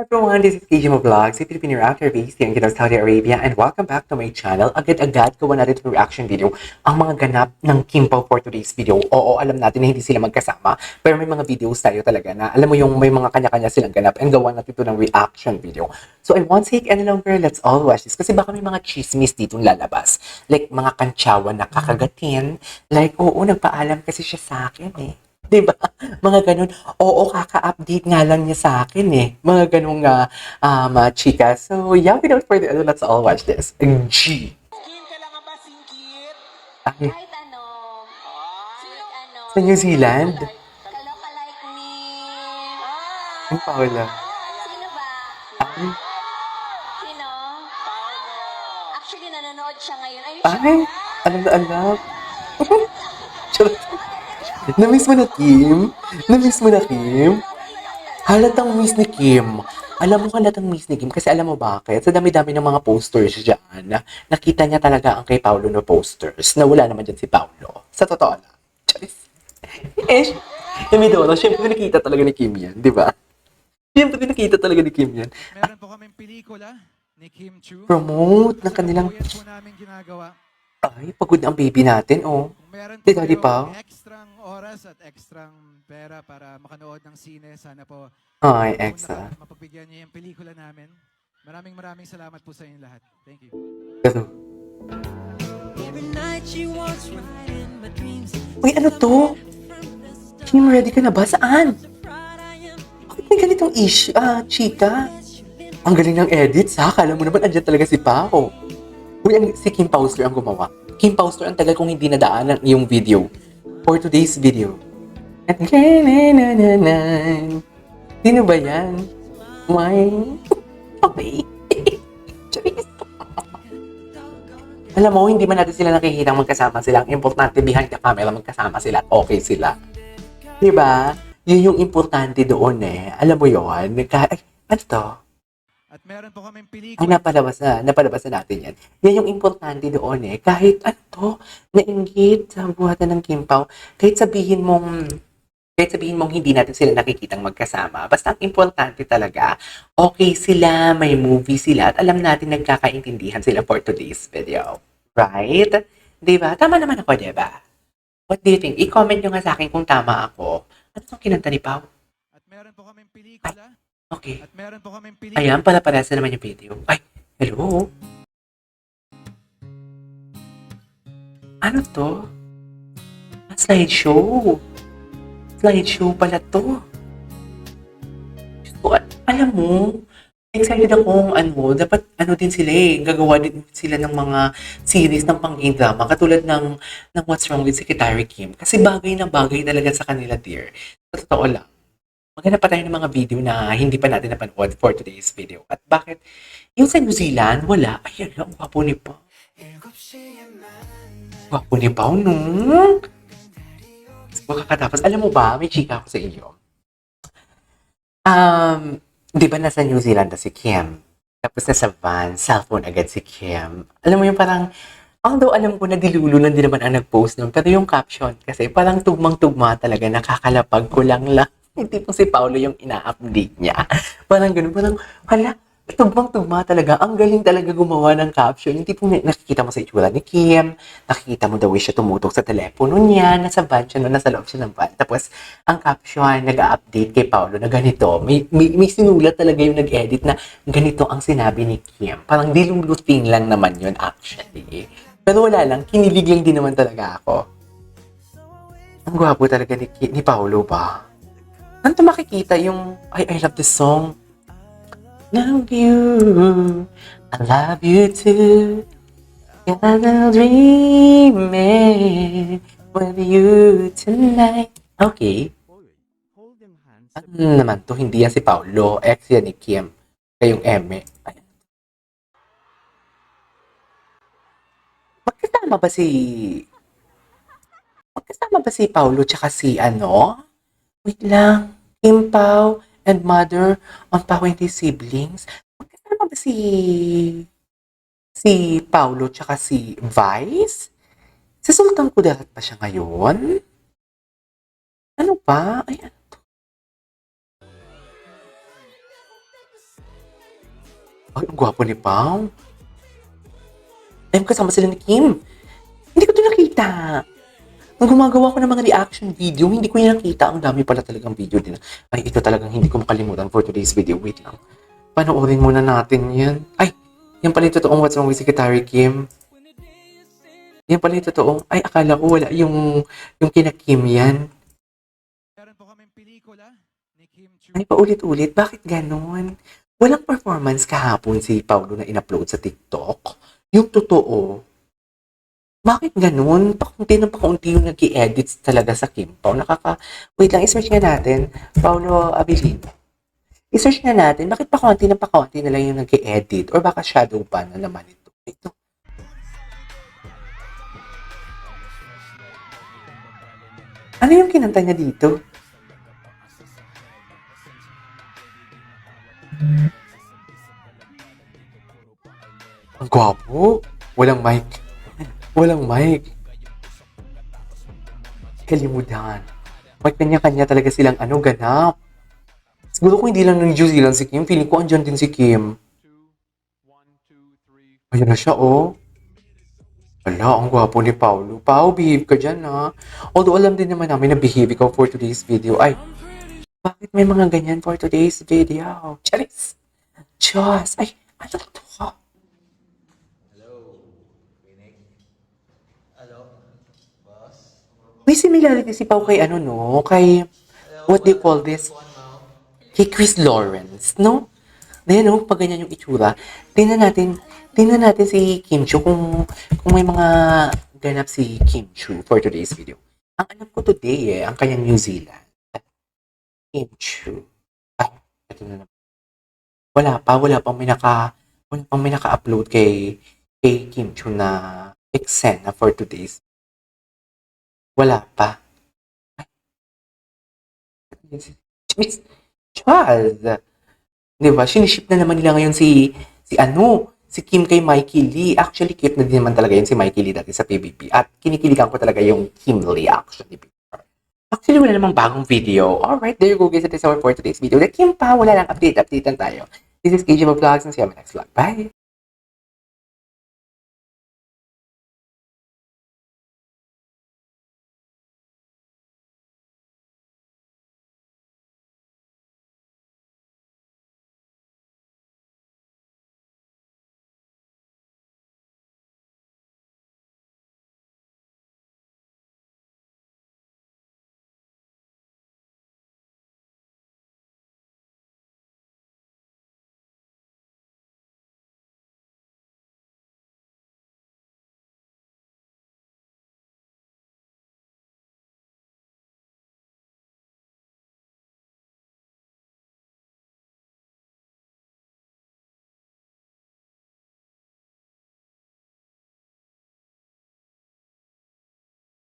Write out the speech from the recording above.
Everyone, this is KJ Vlogs, si Filipino reactor based here in Saudi Arabia, and welcome back to my channel. Agad-agad gawa natin itong reaction video ang mga ganap ng Kim Pao for today's video. Oo, alam natin na hindi sila magkasama, pero may mga videos tayo talaga na alam mo yung may mga kanya-kanya silang ganap and gawa natin ito ng reaction video. So I won't take any longer, let's all watch this kasi baka may mga chismis ditong lalabas. Like mga kantsawan na kakagatin, like oo, nagpaalam kasi siya sa akin eh. 'Di ba? Mga gano'n. Oo, kaka-update nga lang niya sa akin eh. Mga gano'ng chika. So, yeah, without further ado, let's all watch this. G. Kim, kailangan ba singkit? Ay, Kahit ano. Sino ano? sa New Zealand. Kaloka-like ni... Ang Paula. Sino ba? Ay, Sino? Actually, nanonood siya ngayon. Ayun ay, siya. alam na alam. Charot. Na-miss mo na, Kim? Na-miss mo na, Kim? Halatang miss ni Kim. Alam mo halatang miss ni Kim kasi alam mo bakit? Sa dami-dami ng mga posters dyan, nakita niya talaga ang kay Paolo na posters na wala naman dyan si Paolo. Sa totoo lang. Charis. Eh, yung Midoro, syempre nakita talaga ni Kim yan, di ba? Syempre nakita talaga ni Kim yan. Meron po kaming pelikula ni Kim Chu. Promote ng kanilang... Yan po namin ginagawa. Ay, pagod na ang baby natin, oh. Kung meron po Di, Daddy kayong pa? extrang oras at extrang pera para makanood ng sine, sana po Ay, kung extra. mapagbigyan niyo yung pelikula namin. Maraming salamat po sa inyong lahat. Thank you. Pero, Every night she walks right in my dreams. uy, ano to? Kim, ready ka na ba? Saan? Bakit may ganitong issue? Chika. Ang galing ng edits, ha? Kala mo naman, andyan talaga si Pao. Uy, si Kim Pauster ang gumawa. Kim Pauster ang tagal kong hindi nadaanan yung video. For today's video. At sino ba yan? Why? Okay. Charis. Alam mo, hindi man natin sila nakikita magkasama sila. Ang importante behind the camera, magkasama sila at okay sila. Diba? Yun yung importante doon eh. Alam mo yun? Ano to? At meron po kaming Ay, pelikula. napalabas na natin yan. Yan yung importante doon eh. Kahit ano to, nainggit sa buhatan ng Kim Pao, kahit sabihin mong hindi natin sila nakikitang magkasama. Basta ang importante talaga, okay sila, may movie sila, at alam natin nagkakaintindihan sila for today's video. Right? Diba? Tama naman ako, diba? What do you think? I-comment nyo nga sa akin kung tama ako. Ano itong kinanta ni Pao? At meron po kaming pelikula. Okay. At meron po kaming pelikula. Ayan, para-parasa naman yung video. Ay, hello? Ano to? Slideshow. Slideshow pala to. So, alam mo, excited akong dapat din sila eh. Gagawa din sila ng mga series ng pang-gay drama katulad ng What's Wrong with Secretary Kim. Kasi bagay na bagay talaga sa kanila, dear. Sa totoo lang. Maghanap pa tayo ng mga video na hindi pa natin napanood for today's video. At bakit? Yung sa New Zealand, wala. Ay, alam, gwapo ni Pao. Gwapo ni Pao, no? Makakatapos. Alam mo ba, may chika ako sa inyo. Di ba nasa New Zealand na si Kim? Tapos nasa van, cellphone agad si Kim. Alam mo yung parang, although alam ko na dilululan din naman ang nag-post nun, pero yung caption kasi parang tugmang-tugma talaga, nakakalapag ko lang. Hindi po si Paolo yung ina-update niya. Parang ganun, parang, hala, tugmang-tugma talaga. Ang galing talaga gumawa ng caption. Yung tipong nakikita mo sa itsura ni Kim, nakikita mo daw siya tumutok sa telepono niya, nasa van siya, nasa loob siya ng van. Tapos, ang caption, nag-update kay Paolo na ganito. May sinulat talaga yung nag-edit na ganito ang sinabi ni Kim. Parang diluluting lang naman yun actually. Pero wala lang, kinilig lang din naman talaga ako. Ang gwapo talaga ni Paolo ba? Ano makikita yung, I love this song. Love you, I love you too. Gonna dreaming with you tonight. Okay. Ano naman to? Hindi yan si Paolo. Ex yan ni Kim. Kayong Eme. Ayan. Magkasama ba si Paolo tsaka si Wait lang. Kim Pao and mother on Pao and his siblings. Magkasama ba si Paolo tsaka si Vice? Si Sultan Kudarat pa siya ngayon? Ano ba? Ay, ano to? Ay, ang gwapo ni Pao. Ay, kasama sila ni Kim. Hindi ko ito nakita. Nung gumagawa ko ng mga reaction video, hindi ko yung nakita. Ang dami pala talagang video din. Ay, ito talagang hindi ko makalimutan for today's video. Wait lang. Panoorin muna natin yan. Ay, yan pala yung totoong What's Wrong with Secretary Kim. Yan pala yung totoong. Ay, akala ko wala yung kina Kim yan. Meron po kaming pelikula ni Kim Chu. Ay, paulit-ulit. Bakit ganon? Walang performance kahapon si Paulo na in-upload sa TikTok. Yung totoo. Bakit ganun? Pakunti yung nag-i-edits talaga sa Kim Pao. Wait lang, i-search nga natin. Paulo Abilino. I-search nga natin, bakit pakunti na lang yung nag-i-edit? Or baka shadow ban na naman ito? Ito. Ano yung kinanta niya dito? Ang gwapo. Walang mic. Walang mic. Kalimutan. May kanya-kanya talaga silang ganap. Siguro kung hindi lang ng New Zealand si Kim, feeling ko andyan din si Kim. Ayun na siya, oh. Wala, ang gwapo ni Paulo. Pao, behave ka dyan, ha? Although alam din naman namin na behave ikaw for today's video. Ay, bakit may mga ganyan for today's video? Charis! Diyos! Ay, ano to? May similarity si Pao kay no? Kay, what do you call this? Kay Chris Lawrence, no? Dahil no, pag ganyan yung itsura, tingnan natin si Kim Chu kung may mga ganap si Kim Chu for today's video. Ang alam ko today ang kanyang New Zealand. Kim Chu. Ay, ito na naman. Wala pang may naka-upload kay Kim Chu na eksena for today's. Wala pa. Miss Charles. Diba? Siniship na naman nila ngayon si Kim kay Mikey Lee. Actually, cute na din naman talaga yun si Mikey Lee dati sa PBB. At kinikiligan ko talaga yung Kim reaction ni Victor. Actually, wala namang bagong video. Alright, there you go guys. That is our for today's video. The Kim pa, wala lang update. Updatean tayo. This is KJ Vlogs and see you on my next vlog. Bye!